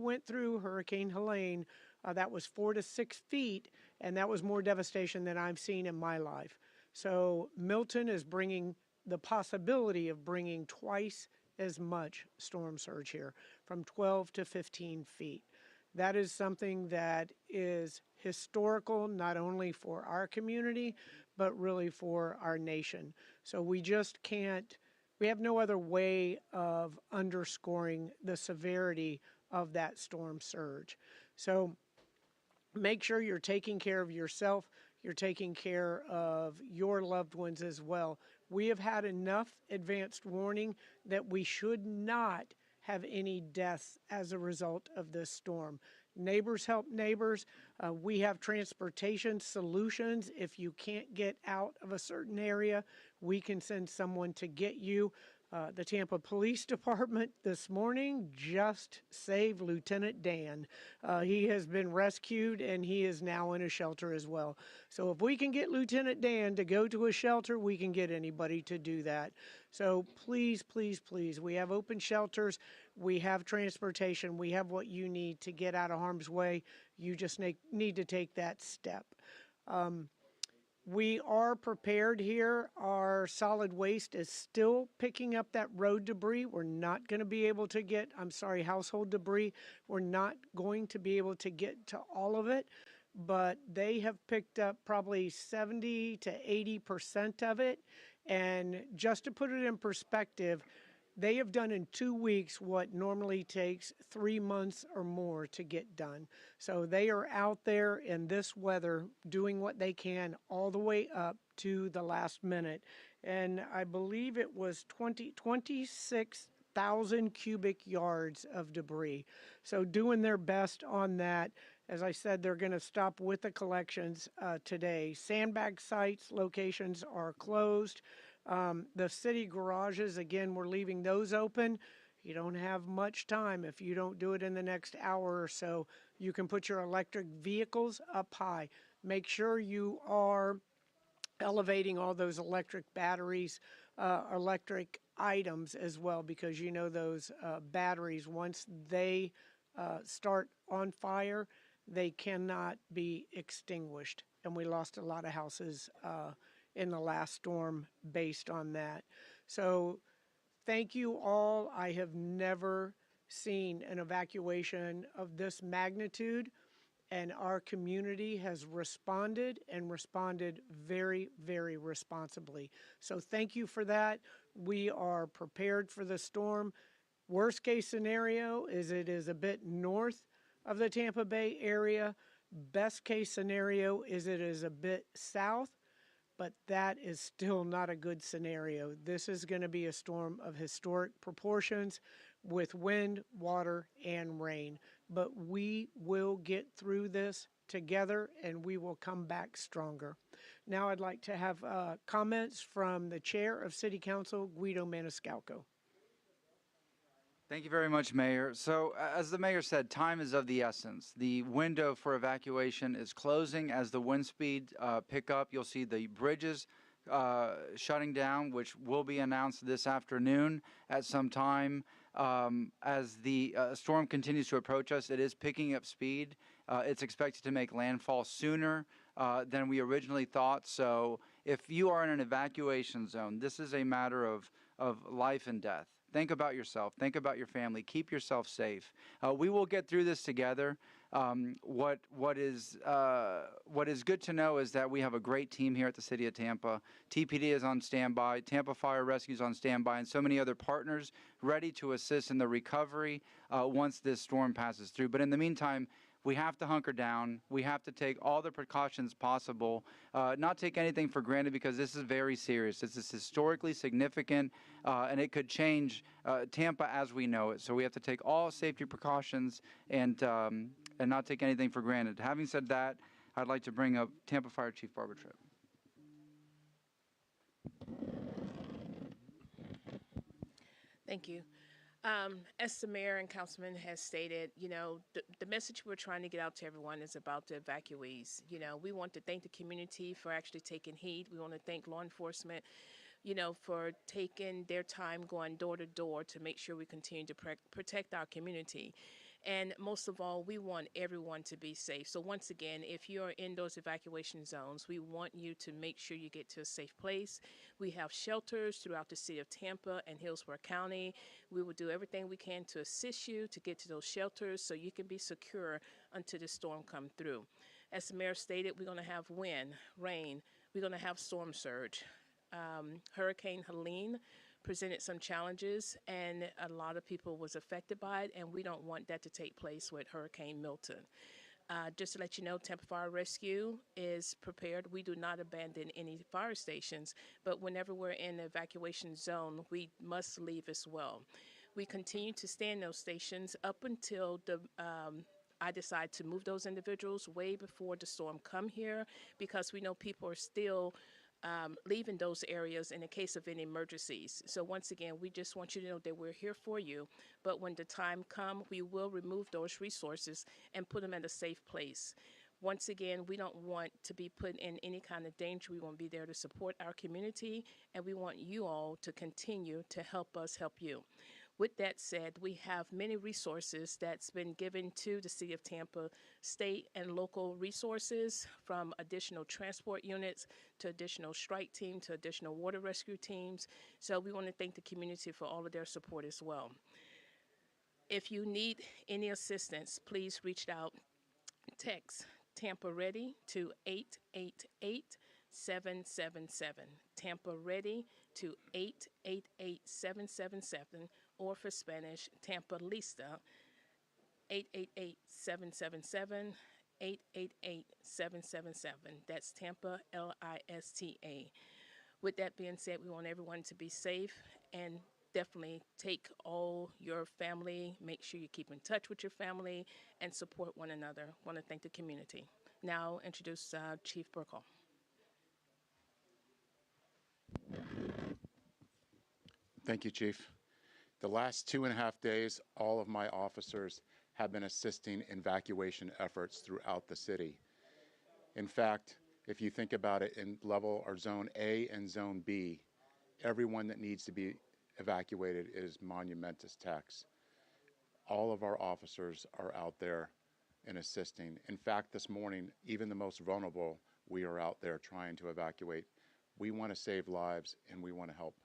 went through Hurricane Helene, that was 4 to 6 feet, and that was more devastation than I've seen in my life. So Milton is bringing the possibility of bringing twice as much storm surge here, from 12 to 15 feet. That is something that is historical, not only for our community, but really for our nation. So we just can't, we have no other way of underscoring the severity of that storm surge. So make sure you're taking care of yourself. You're taking care of your loved ones as well. We have had enough advanced warning that we should not have any deaths as a result of this storm. Neighbors help neighbors. We have transportation solutions. If you can't get out of a certain area, we can send someone to get you. The Tampa Police Department this morning just saved Lieutenant Dan. He has been rescued and he is now in a shelter as well. So if we can get Lieutenant Dan to go to a shelter, we can get anybody to do that. So please, please, please, we have open shelters. We have transportation. We have what you need to get out of harm's way. You just need to take that step. We are prepared here. Our solid waste is still picking up that road debris. We're not going to be able to get, household debris. We're not going to be able to get to all of it, but they have picked up probably 70 to 80% of it. And just to put it in perspective, they have done in 2 weeks what normally takes 3 months or more to get done. So they are out there in this weather doing what they can all the way up to the last minute. And I believe it was 26,000 cubic yards of debris. So doing their best on that. As I said, they're going to stop with the collections today. Sandbag sites locations are closed. The city garages, again, we're leaving those open. You don't have much time if you don't do it in the next hour or so. You can put your electric vehicles up high. Make sure you are elevating all those electric batteries, electric items as well, because you know those batteries, once they start on fire, they cannot be extinguished. And we lost a lot of houses in the last storm based on that. So thank you all. I have never seen an evacuation of this magnitude, and our community has responded and responded very, very responsibly. So thank you for that. We are prepared for the storm. Worst case scenario is it is a bit north of the Tampa Bay area. Best case scenario is it is a bit south, but that is still not a good scenario. This is going to be a storm of historic proportions with wind, water, and rain. But we will get through this together and we will come back stronger. Now I'd like to have comments from the Chair of City Council, Guido Maniscalco. Thank you very much, Mayor. So, as the Mayor said, time is of the essence. The window for evacuation is closing as the wind speed pick up. You'll see the bridges shutting down, which will be announced this afternoon at some time. As the storm continues to approach us, it is picking up speed. It's expected to make landfall sooner than we originally thought. So if you are in an evacuation zone, this is a matter of life and death. Think about yourself. Think about your family. Keep yourself safe. We will get through this together. What is good to know is that we have a great team here at the City of Tampa. TPD is on standby. Tampa Fire Rescue is on standby, and so many other partners ready to assist in the recovery once this storm passes through. But in the meantime, we have to hunker down. We have to take all the precautions possible, not take anything for granted, because this is very serious. This is historically significant, and it could change Tampa as we know it. So we have to take all safety precautions and not take anything for granted. Having said that, I'd like to bring up Tampa Fire Chief Barbara Tripp. Thank you. As the mayor and councilman has stated, the message we're trying to get out to everyone is about the evacuees. We want to thank the community for actually taking heed. We want to thank law enforcement, for taking their time going door to door to make sure we continue to protect our community. And most of all, we want everyone to be safe. So, once again, if you're in those evacuation zones, we want you to make sure you get to a safe place. We have shelters throughout the city of Tampa and Hillsborough County. We will do everything we can to assist you to get to those shelters so you can be secure until the storm come through. As the mayor stated, we're going to have wind, rain, we're going to have storm surge. Hurricane Helene presented some challenges, and a lot of people was affected by it, and we don't want that to take place with Hurricane Milton. Just to let you know, Tampa Fire Rescue is prepared. We do not abandon any fire stations, but whenever we're in the evacuation zone, we must leave as well. We continue to stay in those stations up until I decide to move those individuals way before the storm come here, because we know people are still leaving those areas in the case of any emergencies. So once again, we just want you to know that we're here for you, but when the time comes, we will remove those resources and put them in a safe place. Once again, we don't want to be put in any kind of danger. We want to be there to support our community, and we want you all to continue to help us help you. With that said, we have many resources that's been given to the City of Tampa, state and local resources, from additional transport units to additional strike team to additional water rescue teams. So we want to thank the community for all of their support as well. If you need any assistance, please reach out. Text Tampa Ready to 888-777. Tampa Ready to 888-777, or for Spanish, Tampa Lista, 888-777, 888-777. That's Tampa Lista. With that being said, we want everyone to be safe, and definitely take all your family, make sure you keep in touch with your family, and support one another. Want to thank the community. Now introduce Chief Burkle. Thank you, Chief. The last 2.5 days, all of my officers have been assisting in evacuation efforts throughout the city. In fact, if you think about it in level or zone A and zone B, everyone that needs to be evacuated is monumentous tax. All of our officers are out there and assisting. In fact, this morning, even the most vulnerable, we are out there trying to evacuate. We want to save lives, and we want to help.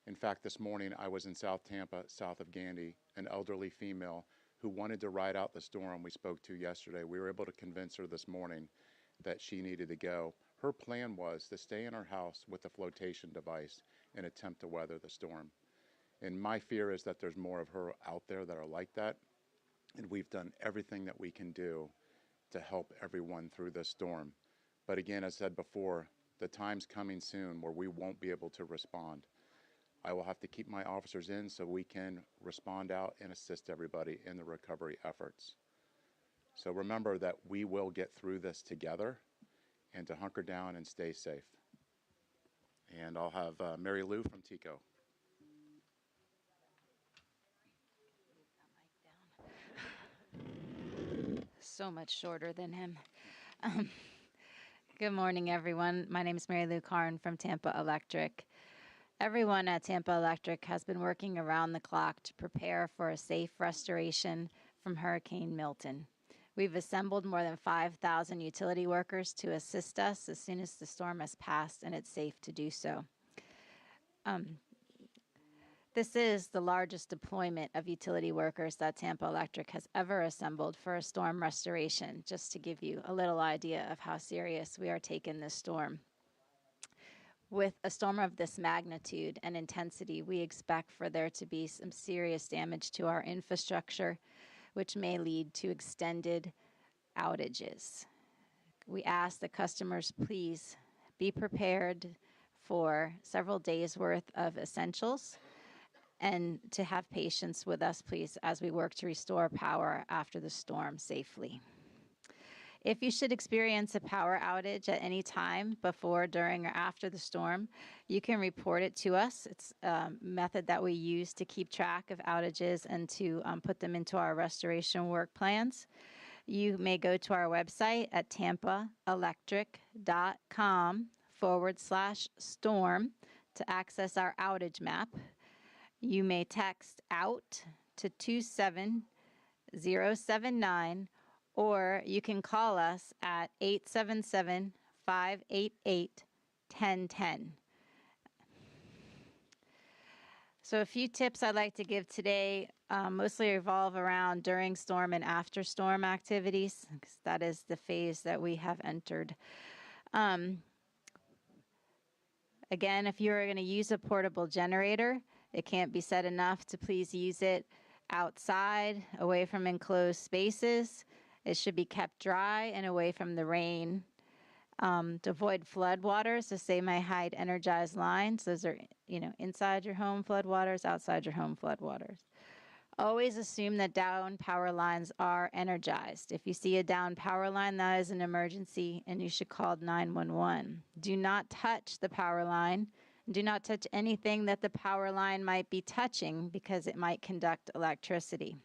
In fact, this morning I was in South Tampa, south of Gandy, an elderly female who wanted to ride out the storm we spoke to yesterday. We were able to convince her this morning that she needed to go. Her plan was to stay in her house with a flotation device and attempt to weather the storm. And my fear is that there's more of her out there that are like that. And we've done everything that we can do to help everyone through this storm. But again, as I said before, the time's coming soon where we won't be able to respond. I will have to keep my officers in so we can respond out and assist everybody in the recovery efforts. So remember that we will get through this together, and to hunker down and stay safe. And I'll have Mary Lou from TICO. So much shorter than him. Good morning, everyone. My name is Mary Lou Karn from Tampa Electric. Everyone at Tampa Electric has been working around the clock to prepare for a safe restoration from Hurricane Milton. We've assembled more than 5,000 utility workers to assist us as soon as the storm has passed and it's safe to do so. This is the largest deployment of utility workers that Tampa Electric has ever assembled for a storm restoration, just to give you a little idea of how serious we are taking this storm. With a storm of this magnitude and intensity, we expect for there to be some serious damage to our infrastructure, which may lead to extended outages. We ask the customers please be prepared for several days worth of essentials, and to have patience with us, please, as we work to restore power after the storm safely. If you should experience a power outage at any time before, during, or after the storm, you can report it to us. It's a method that we use to keep track of outages and to put them into our restoration work plans. You may go to our website at tampaelectric.com/storm to access our outage map. You may text OUT to 079, or you can call us at 877 588 1010. So a few tips I'd like to give today mostly revolve around during storm and after storm activities, because that is the phase that we have entered. Again, if you're going to use a portable generator, it can't be said enough to please use it outside, away from enclosed spaces. It should be kept dry and away from the rain. To avoid flood waters, to say my hide energized lines. Those are, inside your home flood waters, outside your home flood waters. Always assume that down power lines are energized. If you see a down power line, that is an emergency and you should call 911. Do not touch the power line. Do not touch anything that the power line might be touching because it might conduct electricity.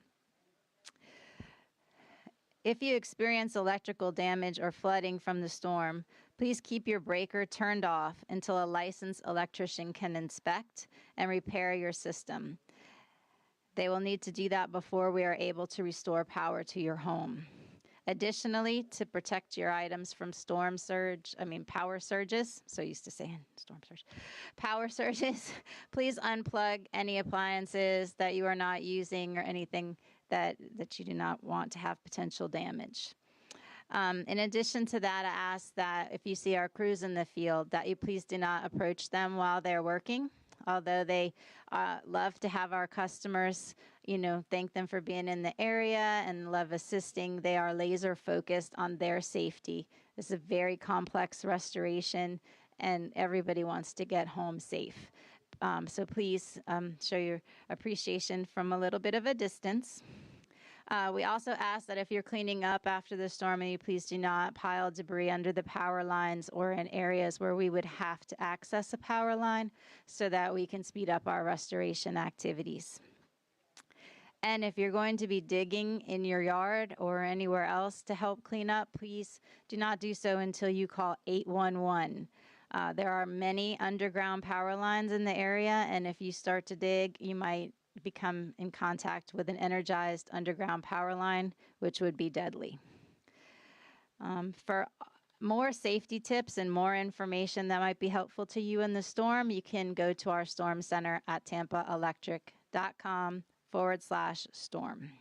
If you experience electrical damage or flooding from the storm, please keep your breaker turned off until a licensed electrician can inspect and repair your system. They will need to do that before we are able to restore power to your home. Additionally, to protect your items from power surges, so used to saying storm surge, power surges, please unplug any appliances that you are not using or anything that you do not want to have potential damage. In addition to that, I ask that if you see our crews in the field, that you please do not approach them while they're working. Although they love to have our customers, thank them for being in the area and love assisting, they are laser focused on their safety. This is a very complex restoration, and everybody wants to get home safe. So please show your appreciation from a little bit of a distance. We also ask that if you're cleaning up after the storm, you please do not pile debris under the power lines or in areas where we would have to access a power line so that we can speed up our restoration activities. And if you're going to be digging in your yard or anywhere else to help clean up, please do not do so until you call 811. There are many underground power lines in the area, and if you start to dig, you might become in contact with an energized underground power line, which would be deadly. For more safety tips and more information that might be helpful to you in the storm, you can go to our storm center at tampaelectric.com/storm.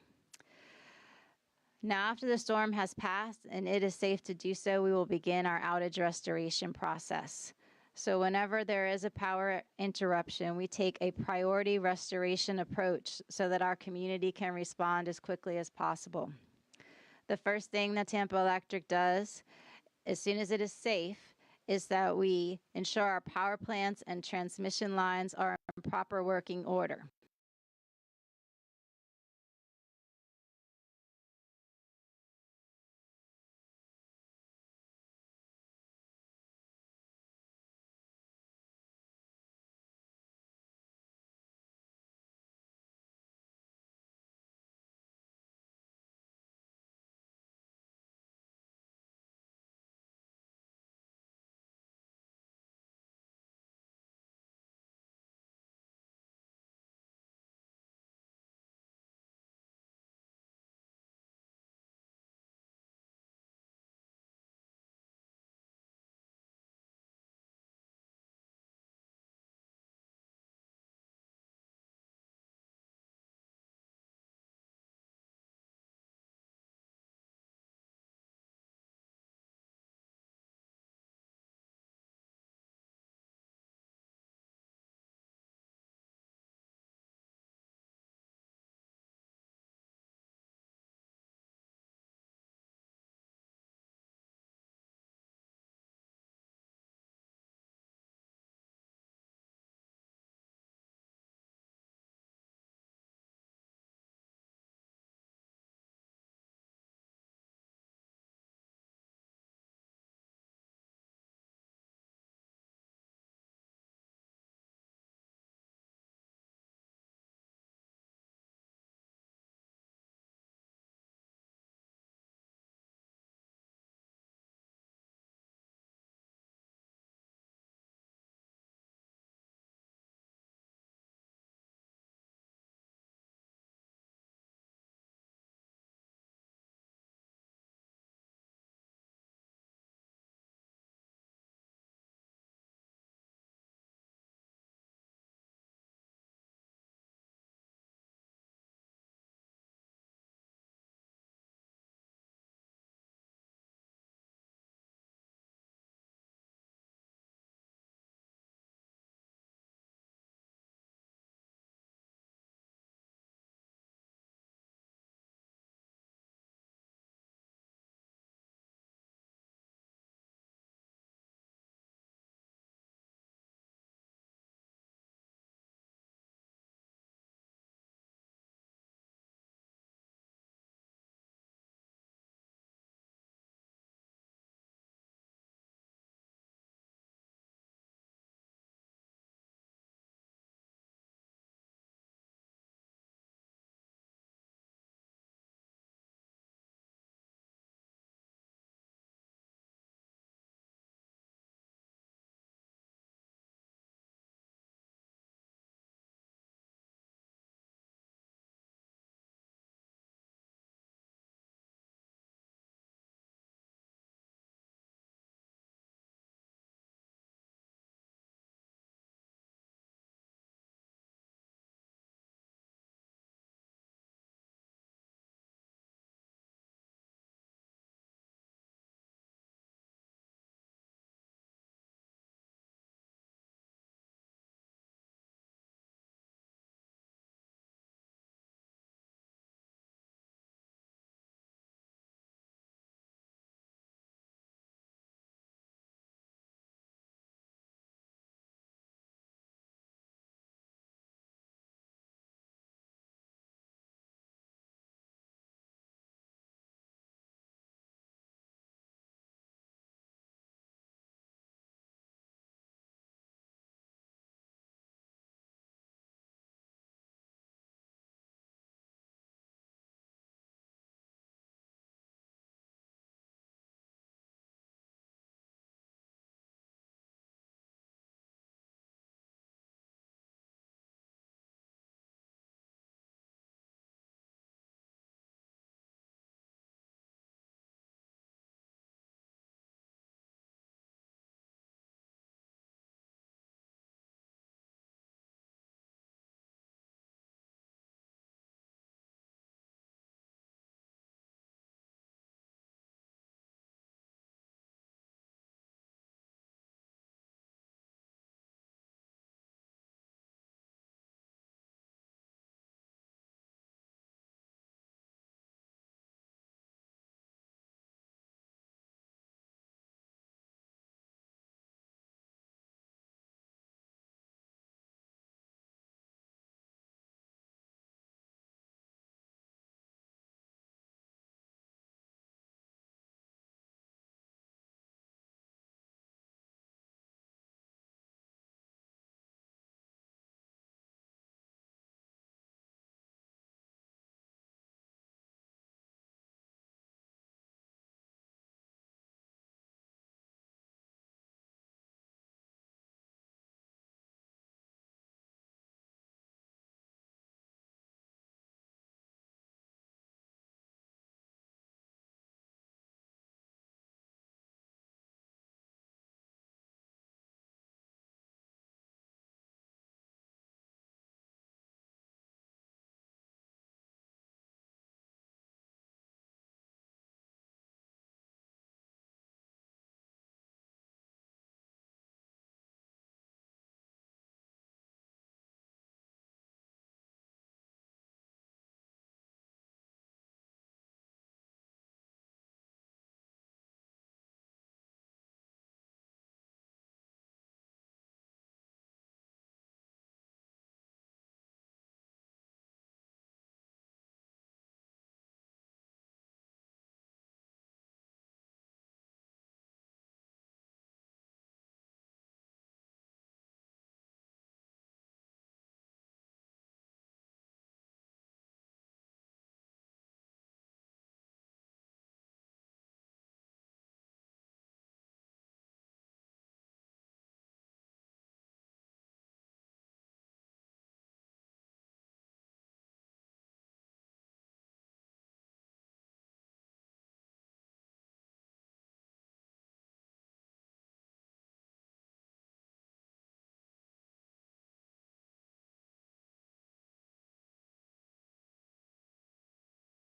Now, after the storm has passed and it is safe to do so, we will begin our outage restoration process. So whenever there is a power interruption, we take a priority restoration approach so that our community can respond as quickly as possible. The first thing that Tampa Electric does, as soon as it is safe, is that we ensure our power plants and transmission lines are in proper working order.